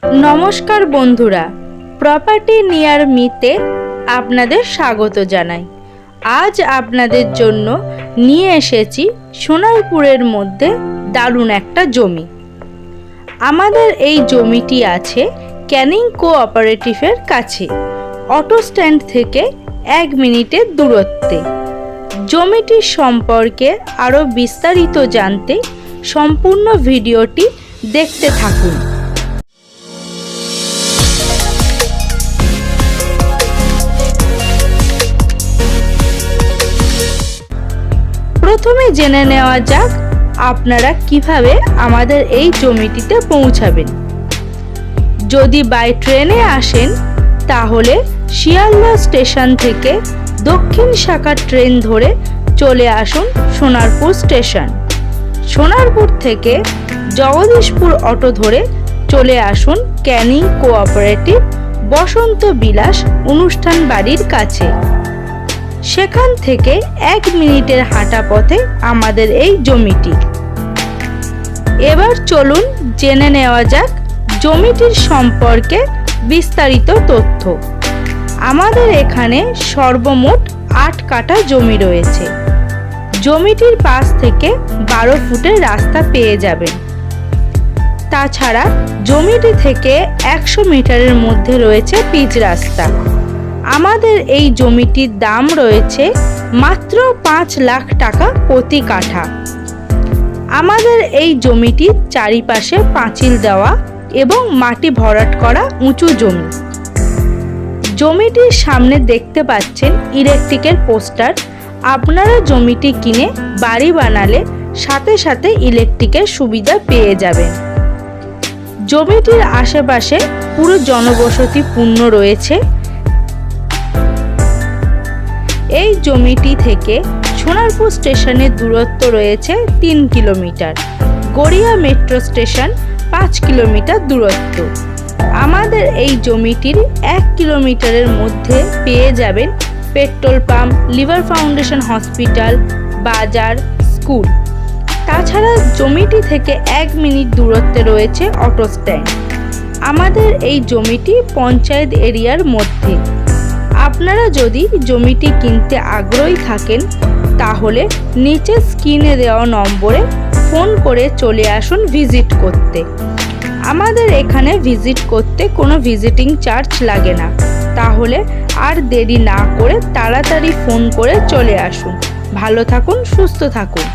নমস্কার বন্ধুরা, property near মিতে আপনাদের স্বাগত জানাই। আজ আপনাদের জন্য নিয়ে এসেছি সোনারপুরের মধ্যে দারুণ একটা জমি। আমাদের এই জমিটি আছে ক্যানিং কোঅপারেটিভের কাছে, অটো স্ট্যান্ড থেকে 1 মিনিটের দূরত্বে। জমিটির সম্পর্কে আরও বিস্তারিত জানতে সম্পূর্ণ ভিডিওটি দেখতে থাকুন। প্রথমে জেনে নেওয়া যাক আপনারা কিভাবে আমাদের এই জমিটিতে পৌঁছাবেন। যদি বাই ট্রেনে আসেন তাহলে শিয়ালদহ স্টেশন থেকে দক্ষিণ শাখার ট্রেন ধরে চলে আসুন সোনারপুর স্টেশন। সোনারপুর থেকে জগদীশপুর অটো ধরে চলে আসুন ক্যানিং কোঅপারেটিভ বসন্ত বিলাস অনুষ্ঠান বাড়ির কাছে। সেখান থেকে 1 মিনিটের হাঁটা পথে আমাদের এই জমিটি। এবার চলুন জেনে নেওয়া যাক জমিটির সম্পর্কে বিস্তারিত তথ্য। আমাদের এখানে সর্বমোট 8 কাঠা জমি রয়েছে। জমিটির পাশ থেকে 12 ফুটের রাস্তা পেয়ে যাবেন। তাছাড়া জমিটি থেকে 100 মিটারের মধ্যে রয়েছে পিচ রাস্তা। আমাদের এই জমিটির দাম রয়েছে মাত্র 5 লাখ টাকা প্রতি কাঠা। আমাদের এই জমিটির চারিপাশে পাঁচিল দেওয়া এবং মাটি ভরাট করা উঁচু জমি। জমিটির সামনে দেখতে পাচ্ছেন ইলেকট্রিকের পোস্টার। আপনারা জমিটি কিনে বাড়ি বানালে সাথে সাথে ইলেকট্রিকের সুবিধা পেয়ে যাবেন। জমিটির আশেপাশে পুরো জনবসতি পূর্ণ রয়েছে। এই জমিটি থেকে সোনারপুর স্টেশনের দূরত্ব রয়েছে 3 kilometre. Garia metro station 5 kilometre দূরত্ব। আমাদের এই জমিটির 1 কিলোমিটারের মধ্যে পেয়ে যাবেন petrol pump, liver foundation hospital, বাজার, স্কুল। তাছাড়া জমিটি থেকে 1 মিনিট দূরত্বে রয়েছে অটো স্ট্যান্ড। আমাদের এই জমিটি পঞ্চায়েত এরিয়ার মধ্যে। আপনারা যদি জমিটি কিনতে আগ্রহী থাকেন তাহলে নিচে স্ক্রিনে দেওয়া নম্বরে ফোন করে চলে আসুন ভিজিট করতে। আমাদের এখানে ভিজিট করতে কোনো ভিজিটিং চার্জ লাগে না। তাহলে আর দেরি না করে তাড়াতাড়ি ফোন করে চলে আসুন। ভালো থাকুন, সুস্থ থাকুন।